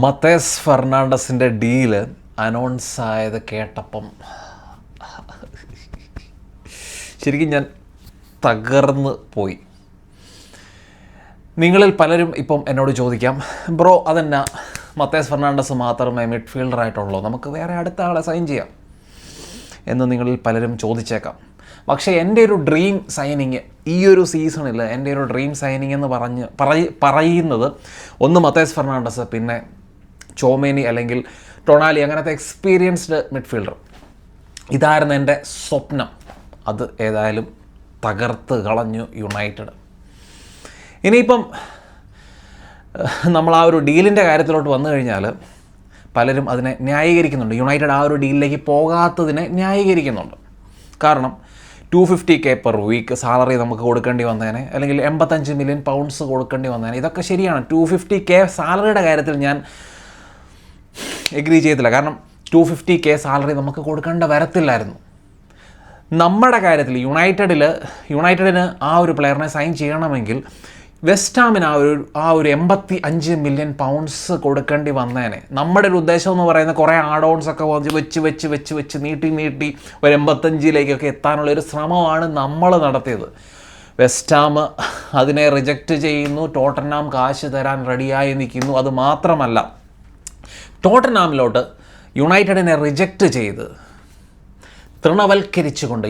മത്തേസ് ഫെർണാണ്ടസിൻ്റെ deal announce ആയത് കേട്ടപ്പം ശരിക്കും ഞാൻ തകർന്ന് പോയി. നിങ്ങളിൽ പലരും ഇപ്പം എന്നോട് ചോദിക്കാം, ബ്രോ അതെന്നാ മത്തേസ് ഫെർണാണ്ടസ് മാത്രമേ മിഡ്ഫീൽഡറായിട്ടുള്ളൂ, നമുക്ക് വേറെ അടുത്ത ആളെ സൈൻ ചെയ്യാം എന്ന് നിങ്ങളിൽ പലരും ചോദിച്ചേക്കാം. പക്ഷേ എൻ്റെ ഒരു ഡ്രീം സൈനിങ് ഈ ഒരു സീസണിൽ എൻ്റെ ഒരു ഡ്രീം സൈനിങ് എന്ന് പറയുന്നത് ഒന്ന് മത്തേസ് ഫെർണാണ്ടസ്, പിന്നെ ചോമേനി അല്ലെങ്കിൽ ടൊണാലി, അങ്ങനത്തെ എക്സ്പീരിയൻസ്ഡ് മിഡ്ഫീൽഡർ. ഇതായിരുന്നു എൻ്റെ സ്വപ്നം. അത് ഏതായാലും തകർത്ത് കളഞ്ഞു യുണൈറ്റഡ്. ഇനിയിപ്പം നമ്മൾ ആ ഒരു ഡീലിൻ്റെ കാര്യത്തിലോട്ട് വന്നു കഴിഞ്ഞാൽ പലരും അതിനെ ന്യായീകരിക്കുന്നുണ്ട്. യുണൈറ്റഡ് ആ ഒരു ഡീലിലേക്ക് പോകാത്തതിനെ ന്യായീകരിക്കുന്നുണ്ട്. കാരണം 250K പെർ വീക്ക് സാലറി നമുക്ക് കൊടുക്കേണ്ടി വന്നേനെ, അല്ലെങ്കിൽ 85 മില്യൺ പൗണ്ട്സ് കൊടുക്കേണ്ടി വന്നേനെ. ഇതൊക്കെ ശരിയാണ്. 250K സാലറിയുടെ കാര്യത്തിൽ ഞാൻ എഗ്രി ചെയ്തില്ല. കാരണം 250K സാലറി നമുക്ക് കൊടുക്കേണ്ട വരത്തില്ലായിരുന്നു. നമ്മുടെ കാര്യത്തിൽ യുണൈറ്റഡിന് ആ ഒരു പ്ലെയറിനെ സൈൻ ചെയ്യണമെങ്കിൽ വെസ്റ്റ് ഹാമിന് ആ ഒരു 85 മില്യൺ പൗണ്ട്സ് കൊടുക്കേണ്ടി വന്നേനെ. നമ്മുടെ ഒരു ഉദ്ദേശം എന്ന് പറയുന്നത് കുറേ ആഡ് ഓൺസ് ഒക്കെ വെച്ച് നീട്ടി ഒരു 85 എത്താനുള്ള ഒരു ശ്രമമാണ് നമ്മൾ നടത്തിയത്. വെസ്റ്റ് ഹാം അതിനെ റിജക്റ്റ് ചെയ്യുന്നു. ടോട്ടൻഹാം കാശ് തരാൻ റെഡിയായി നിൽക്കുന്നു. അത് മാത്രമല്ല, ടോട്ടൻഹാമിലോട്ട് യുണൈറ്റഡിനെ റിജക്റ്റ് ചെയ്ത്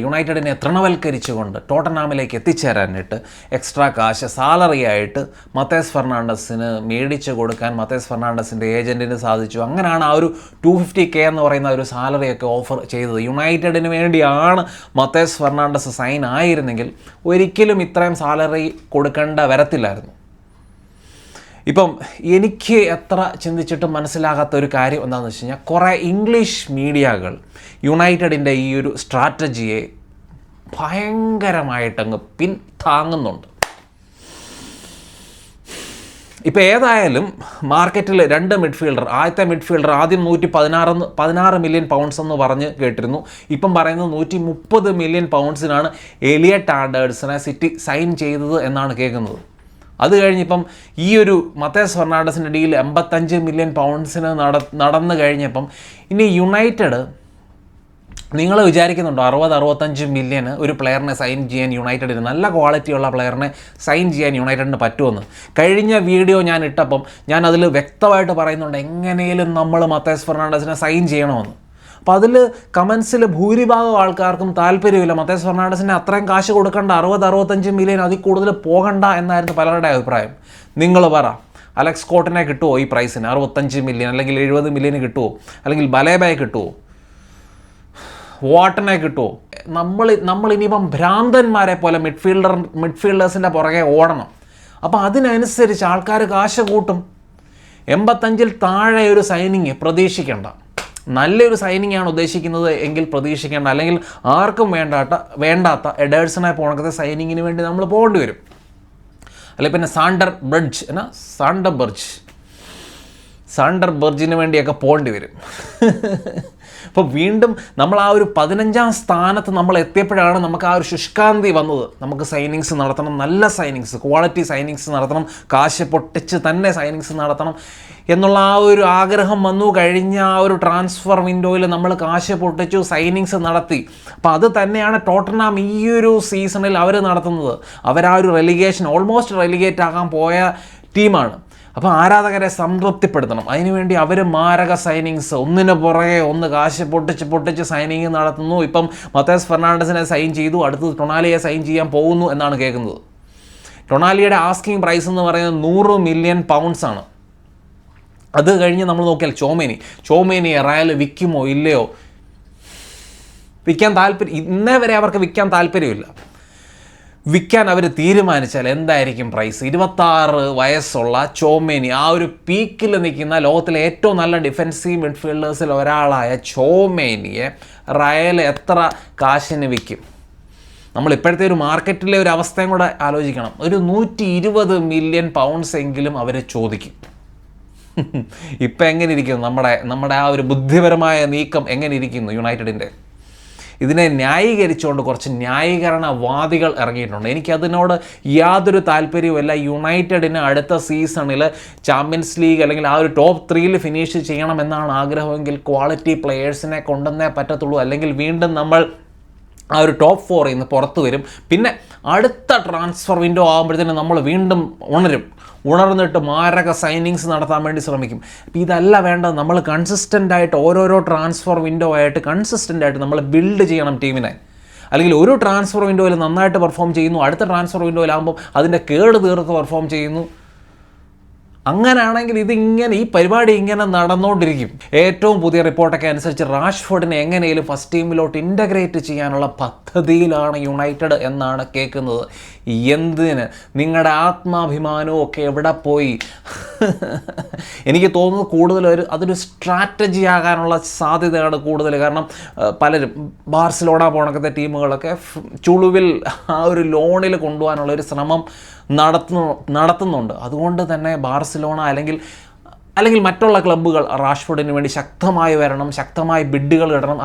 യുണൈറ്റഡിനെ തൃണവൽക്കരിച്ചുകൊണ്ട് ടോട്ടൻഹാമിലേക്ക് എത്തിച്ചേരാനായിട്ട് എക്സ്ട്രാ കാശ് സാലറിയായിട്ട് മത്തേസ് ഫെർണാണ്ടസിന് മേടിച്ച് കൊടുക്കാൻ മത്തേസ് ഫെർണാണ്ടസിൻ്റെ ഏജൻറ്റിന് സാധിച്ചു. അങ്ങനെയാണ് ആ ഒരു 250K എന്ന് പറയുന്ന ഒരു സാലറിയൊക്കെ ഓഫർ ചെയ്തത്. യുണൈറ്റഡിന് വേണ്ടിയാണ് മത്തേസ് ഫെർണാണ്ടസ് സൈൻ ആയിരുന്നെങ്കിൽ ഒരിക്കലും ഇത്രയും സാലറി കൊടുക്കേണ്ട വരത്തില്ലായിരുന്നു. ഇപ്പം എനിക്ക് എത്ര ചിന്തിച്ചിട്ടും മനസ്സിലാകാത്ത ഒരു കാര്യം എന്താണെന്ന് വെച്ച് കഴിഞ്ഞാൽ, കുറേ ഇംഗ്ലീഷ് മീഡിയകൾ യുണൈറ്റഡിൻ്റെ ഈ ഒരു സ്ട്രാറ്റജിയെ ഭയങ്കരമായിട്ടങ്ങ് പിന്താങ്ങുന്നുണ്ട്. ഇപ്പോൾ ഏതായാലും മാർക്കറ്റിൽ 2 മിഡ്ഫീൽഡർ, ആദ്യത്തെ മിഡ്ഫീൽഡർ ആദ്യം 116 മില്യൺ പൗണ്ട്സ് എന്ന് പറഞ്ഞ് കേട്ടിരുന്നു. ഇപ്പം പറയുന്നത് 130 മില്യൺ പൗണ്ട്സിനാണ് എലിയട്ട് ആൻഡേഴ്സനെ സിറ്റി സൈൻ ചെയ്തത് എന്നാണ് കേൾക്കുന്നത്. അത് കഴിഞ്ഞിപ്പം ഈ ഒരു മത്തേസ് ഫെർണാണ്ടസിൻ്റെ ഡീൽ 85 മില്യൺ പൗണ്ട്സിന് നടന്നു കഴിഞ്ഞപ്പം ഇനി യുണൈറ്റഡ്, നിങ്ങൾ വിചാരിക്കുന്നുണ്ടോ 60-65 മില്യന് ഒരു പ്ലെയറിനെ സൈൻ ചെയ്യാൻ യുണൈറ്റഡിന്, നല്ല ക്വാളിറ്റിയുള്ള പ്ലെയറിനെ സൈൻ ചെയ്യാൻ യുണൈറ്റഡിന് പറ്റുമെന്ന്? കഴിഞ്ഞ വീഡിയോ ഞാൻ ഇട്ടപ്പം ഞാൻ അതിൽ വ്യക്തമായിട്ട് പറയുന്നുണ്ട് എങ്ങനെയും നമ്മൾ മത്തേസ് ഫെർണാണ്ടസിനെ സൈൻ ചെയ്യണമെന്ന്. അപ്പോൾ അതിൽ കമൻസിൽ ഭൂരിഭാഗം ആൾക്കാർക്കും താല്പര്യമില്ല. മത്തേസ് ഫെർണാണ്ടസിന് അത്രയും കാശ് കൊടുക്കേണ്ട, 60-65 മില്യൺ, അതിൽ കൂടുതൽ പോകണ്ട എന്നായിരുന്നു പലരുടെ അഭിപ്രായം. നിങ്ങൾ പറ, അലക്സ് സ്കോട്ടിനെ കിട്ടുമോ ഈ പ്രൈസിന്? 65 മില്യൺ അല്ലെങ്കിൽ 70 മില്യന് കിട്ടുമോ? അല്ലെങ്കിൽ ബലേബയെ കിട്ടുമോ? വാട്ടനെ കിട്ടുമോ? നമ്മൾ ഇനിയിപ്പം ഭ്രാന്തന്മാരെ പോലെ മിഡ്ഫീൽഡേഴ്സിൻ്റെ പുറകെ ഓടണം. അപ്പോൾ അതിനനുസരിച്ച് ആൾക്കാർ കാശ് കൂട്ടും. 85-ൽ താഴെ ഒരു സൈനിങ് പ്രതീക്ഷിക്കേണ്ട. നല്ലൊരു സൈനിങ് ആണ് ഉദ്ദേശിക്കുന്നത് എങ്കിൽ പ്രതീക്ഷിക്കേണ്ട. അല്ലെങ്കിൽ ആർക്കും വേണ്ടാത്ത എഡേഴ്സണെ പോണക്കത്തെ സൈനിങ്ങിന് വേണ്ടി നമ്മൾ പോകേണ്ടി വരും. അല്ലെങ്കിൽ പിന്നെ സാണ്ടർ ബെർജിന് വേണ്ടിയൊക്കെ പോകേണ്ടി വരും. അപ്പോൾ വീണ്ടും നമ്മൾ ആ ഒരു 15ാം സ്ഥാനത്ത് നമ്മൾ എത്തിയപ്പോഴാണ് നമുക്ക് ആ ഒരു ശുഷ്കാന്തി വന്നത്. നമുക്ക് സൈനിങ്സ് നടത്തണം, നല്ല സൈനിങ്സ്, ക്വാളിറ്റി സൈനിങ്സ് നടത്തണം, കാശ് പൊട്ടിച്ച് തന്നെ സൈനിങ്സ് നടത്തണം എന്നുള്ള ആ ഒരു ആഗ്രഹം വന്നു. കഴിഞ്ഞ ആ ഒരു ട്രാൻസ്ഫർ വിൻഡോയിൽ നമ്മൾ കാശ് പൊട്ടിച്ചു, സൈനിങ്സ് നടത്തി. അപ്പോൾ അത് തന്നെയാണ് ടോട്ടൻഹാം ഈ ഒരു സീസണിൽ അവർ നടത്തുന്നത്. അവർ ആ ഒരു ഓൾമോസ്റ്റ് റെലിഗേറ്റ് ആകാൻ പോയ ടീമാണ്. അപ്പോൾ ആരാധകരെ സംതൃപ്തിപ്പെടുത്തണം. അതിനുവേണ്ടി അവർ മാരക സൈനിങ്സ്, ഒന്നിന് പുറകെ ഒന്ന് കാശ് പൊട്ടിച്ച് സൈനിങ് നടത്തുന്നു. ഇപ്പം മത്തേസ് ഫെർണാണ്ടസിനെ സൈൻ ചെയ്തു, അടുത്തത് ടൊണാലിയെ സൈൻ ചെയ്യാൻ പോകുന്നു എന്നാണ് കേൾക്കുന്നത്. ടൊണാലിയുടെ ആസ്കിങ് പ്രൈസ് എന്ന് പറയുന്നത് 100 മില്യൺ പൗണ്ട്സ് ആണ്. അത് കഴിഞ്ഞ് നമ്മൾ നോക്കിയാൽ ചോമേനി റയൽ വിൽക്കുമോ ഇല്ലയോ? ഇന്നേ വരെ അവർക്ക് വിൽക്കാൻ താല്പര്യമില്ല. വിൽക്കാൻ അവർ തീരുമാനിച്ചാൽ എന്തായിരിക്കും പ്രൈസ്? 26 വയസ്സുള്ള ചോമേനി, ആ ഒരു പീക്കിൽ നിൽക്കുന്ന ലോകത്തിലെ ഏറ്റവും നല്ല ഡിഫൻസീവ് മിഡ്ഫീൽഡേഴ്സിൽ ഒരാളായ ചോമേനിയെ റയൽ എത്ര കാശിന് വിൽക്കും? നമ്മൾ ഇപ്പോഴത്തെ ഒരു മാർക്കറ്റിലെ ഒരു അവസ്ഥയും കൂടെ ആലോചിക്കണം. ഒരു 120 മില്യൺ പൗണ്ട്സ് എങ്കിലും അവർ ചോദിക്കും. ഇപ്പം എങ്ങനെ ഇരിക്കുന്നു നമ്മുടെ ആ ഒരു ബുദ്ധിപരമായ നീക്കം എങ്ങനെ ഇരിക്കുന്നു യുണൈറ്റഡിൻ്റെ? ഇതിനെ ന്യായീകരിച്ചുകൊണ്ട് കുറച്ച് ന്യായീകരണവാദികൾ ഇറങ്ങിയിട്ടുണ്ട്. എനിക്കതിനോട് യാതൊരു താല്പര്യവുമല്ല. യുണൈറ്റഡിന് അടുത്ത സീസണിൽ ചാമ്പ്യൻസ് ലീഗ് അല്ലെങ്കിൽ ആ ഒരു ടോപ്പ് 3 ഫിനിഷ് ചെയ്യണമെന്നാണ് ആഗ്രഹമെങ്കിൽ ക്വാളിറ്റി പ്ലെയേഴ്സിനെ കൊണ്ടുവന്നേ പറ്റത്തുള്ളൂ. അല്ലെങ്കിൽ വീണ്ടും നമ്മൾ ആ ഒരു ടോപ്പ് 4 നിന്ന് പുറത്ത് വരും. പിന്നെ അടുത്ത ട്രാൻസ്ഫർ വിൻഡോ ആകുമ്പോഴത്തേനും നമ്മൾ വീണ്ടും ഉണർന്നിട്ട് മാരക സൈനിങ്സ് നടത്താൻ വേണ്ടി ശ്രമിക്കും. അപ്പോൾ ഇതല്ല വേണ്ടത്. നമ്മൾ കൺസിസ്റ്റൻ്റായിട്ട് ഓരോരോ ട്രാൻസ്ഫർ വിൻഡോ ആയിട്ട് കൺസിസ്റ്റൻ്റായിട്ട് നമ്മൾ ബിൽഡ് ചെയ്യണം ടീമിനെ. അല്ലെങ്കിൽ ഒരു ട്രാൻസ്ഫർ വിൻഡോയിൽ നന്നായിട്ട് പെർഫോം ചെയ്യുന്നു, അടുത്ത ട്രാൻസ്ഫർ വിൻഡോയിലാകുമ്പോൾ അതിൻ്റെ കേട് തീർത്ത് പെർഫോം ചെയ്യുന്നു. അങ്ങനെയാണെങ്കിൽ ഈ പരിപാടി ഇങ്ങനെ നടന്നുകൊണ്ടിരിക്കും. ഏറ്റവും പുതിയ റിപ്പോർട്ടൊക്കെ അനുസരിച്ച് റാഷ്ഫോർഡിനെ എങ്ങനെയും ഫസ്റ്റ് ടീമിലോട്ട് ഇൻ്റഗ്രേറ്റ് ചെയ്യാനുള്ള പദ്ധതിയിലാണ് യുണൈറ്റഡ് എന്നാണ് കേൾക്കുന്നത്. എന്തിന്? നിങ്ങളുടെ ആത്മാഭിമാനവും ഒക്കെ എവിടെ പോയി? എനിക്ക് തോന്നുന്നു കൂടുതൽ അതൊരു സ്ട്രാറ്റജി ആകാനുള്ള സാധ്യതയാണ് കൂടുതൽ. കാരണം പലരും ബാർസലോണ പോണക്കത്തെ ടീമുകളൊക്കെ ചുളുവിൽ ആ ഒരു ലോണിൽ കൊണ്ടുപോകാനുള്ള ഒരു ശ്രമം നടത്തുന്നുണ്ട്. അതുകൊണ്ട് തന്നെ ബാർസലോണ അല്ലെങ്കിൽ മറ്റുള്ള ക്ലബ്ബുകൾ റാഷ്ഫോർഡിന് വേണ്ടി ശക്തമായി വരണം, ശക്തമായി ബിഡുകൾ ഇടണം.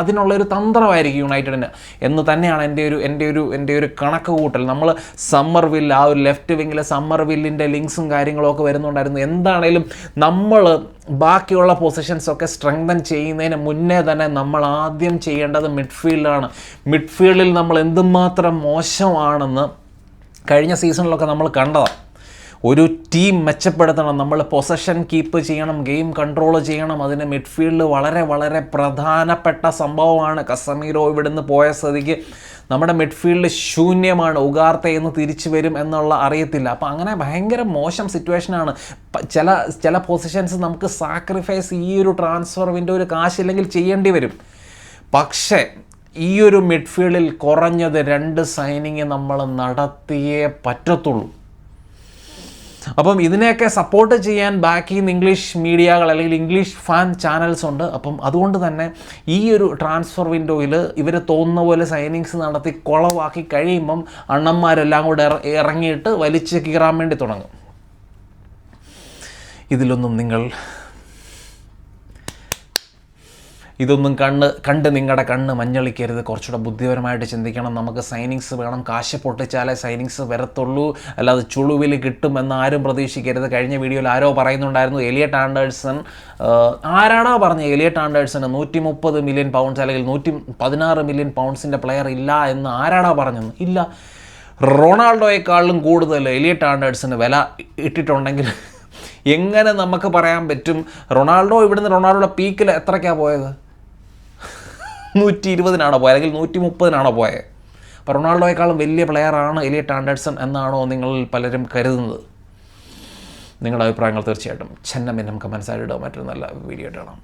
അതിനുള്ളൊരു തന്ത്രമായിരിക്കും യുണൈറ്റഡിന് എന്ന് തന്നെയാണ് എൻ്റെ ഒരു കണക്ക് കൂട്ടൽ. നമ്മൾ സമ്മർവിൽ, ആ ഒരു ലെഫ്റ്റ് വിങ്ങിലെ സമ്മർവില്ലിൻ്റെ ലിങ്ക്സും കാര്യങ്ങളൊക്കെ വരുന്നുണ്ടായിരുന്നു. എന്താണേലും നമ്മൾ ബാക്കിയുള്ള പൊസിഷൻസൊക്കെ സ്ട്രെങ്തൻ ചെയ്യുന്നതിന് മുന്നേ തന്നെ നമ്മൾ ആദ്യം ചെയ്യേണ്ടത് മിഡ്ഫീൽഡാണ്. മിഡ്ഫീൽഡിൽ നമ്മൾ എന്തുമാത്രം മോശമാണെന്ന് കഴിഞ്ഞ സീസണിലൊക്കെ നമ്മൾ കണ്ടതാണ്. ഒരു ടീം മെച്ചപ്പെടുത്തണം, നമ്മൾ പൊസഷൻ കീപ്പ് ചെയ്യണം, ഗെയിം കൺട്രോൾ ചെയ്യണം. അതിന് മിഡ്ഫീൽഡ് വളരെ വളരെ പ്രധാനപ്പെട്ട സംഭവമാണ്. കസമീറോ ഇവിടുന്ന് പോയ സ്ഥിതിക്ക് നമ്മുടെ മിഡ്ഫീൽഡ് ശൂന്യമാണ്. ഉഗാർത്തെ എന്ന് തിരിച്ചു വരും എന്നുള്ള അറിയത്തില്ല. അപ്പോൾ അങ്ങനെ ഭയങ്കര മോശം സിറ്റുവേഷനാണ്. ചില പൊസിഷൻസ് നമുക്ക് സാക്രിഫൈസ് ഈ ഒരു ട്രാൻസ്ഫർ വിൻഡോയിൽ കാശില്ലെങ്കിൽ ചെയ്യേണ്ടി വരും. പക്ഷേ ഈ ഒരു മിഡ്ഫീൽഡിൽ കുറഞ്ഞത് 2 സൈനിങ് നമ്മൾ നടത്തിയേ പറ്റത്തുള്ളൂ. അപ്പം ഇതിനെയൊക്കെ സപ്പോർട്ട് ചെയ്യാൻ ബാക്കി ഇംഗ്ലീഷ് മീഡിയകൾ അല്ലെങ്കിൽ ഇംഗ്ലീഷ് ഫാൻ ചാനൽസ് ഉണ്ട്. അപ്പം അതുകൊണ്ട് തന്നെ ഈ ഒരു ട്രാൻസ്ഫർ വിൻഡോയിൽ ഇവർ തോന്നുന്ന പോലെ സൈനിങ്സ് നടത്തി കുളവാക്കി കഴിയുമ്പം അണ്ണന്മാരെല്ലാം കൂടെ ഇറങ്ങിയിട്ട് വലിച്ച് കീറാൻ വേണ്ടി തുടങ്ങും. ഇതൊന്നും കണ്ട് നിങ്ങളുടെ കണ്ണ് മഞ്ഞളിക്കരുത്. കുറച്ചുകൂടെ ബുദ്ധിപരമായിട്ട് ചിന്തിക്കണം. നമുക്ക് സൈനിങ്സ് വേണം, കാശ് പൊട്ടിച്ചാലേ സൈനിങ്സ് വരത്തുള്ളൂ, അല്ലാതെ ചുളുവിൽ കിട്ടുമെന്ന് ആരും പ്രതീക്ഷിക്കരുത്. കഴിഞ്ഞ വീഡിയോയിൽ ആരോ പറയുന്നുണ്ടായിരുന്നു എലിയട്ട് ആൻഡേഴ്സൺ, ആരാണോ പറഞ്ഞത് എലിയട്ട് ആൻഡേഴ്സന് 130 മില്യൺ പൗണ്ട്സ് അല്ലെങ്കിൽ 116 മില്യൺ പൗണ്ട്സിൻ്റെ പ്ലെയർ ഇല്ല എന്ന് ആരാണോ പറഞ്ഞത്? ഇല്ല. റൊണാൾഡോയെക്കാളും കൂടുതൽ എലിയട്ട് ആൻഡേഴ്സന് വില ഇട്ടിട്ടുണ്ടെങ്കിൽ എങ്ങനെ നമുക്ക് പറയാൻ പറ്റും? റൊണാൾഡോയുടെ പീക്കിൽ എത്രയ്ക്കാണ് പോയത്? 120-നാണോ പോയത് അല്ലെങ്കിൽ 130-നാണോ പോയത്? അപ്പോൾ റൊണാൾഡോയെക്കാളും വലിയ പ്ലെയറാണ് എലിയട്ട് ആൻഡേഴ്സൺ എന്നാണോ നിങ്ങളിൽ പലരും കരുതുന്നത്? നിങ്ങളുടെ അഭിപ്രായങ്ങൾ തീർച്ചയായിട്ടും നമുക്ക് കമൻസായിട്ട് ഇടുക. മറ്റൊരു നല്ല വീഡിയോ ഇടണം.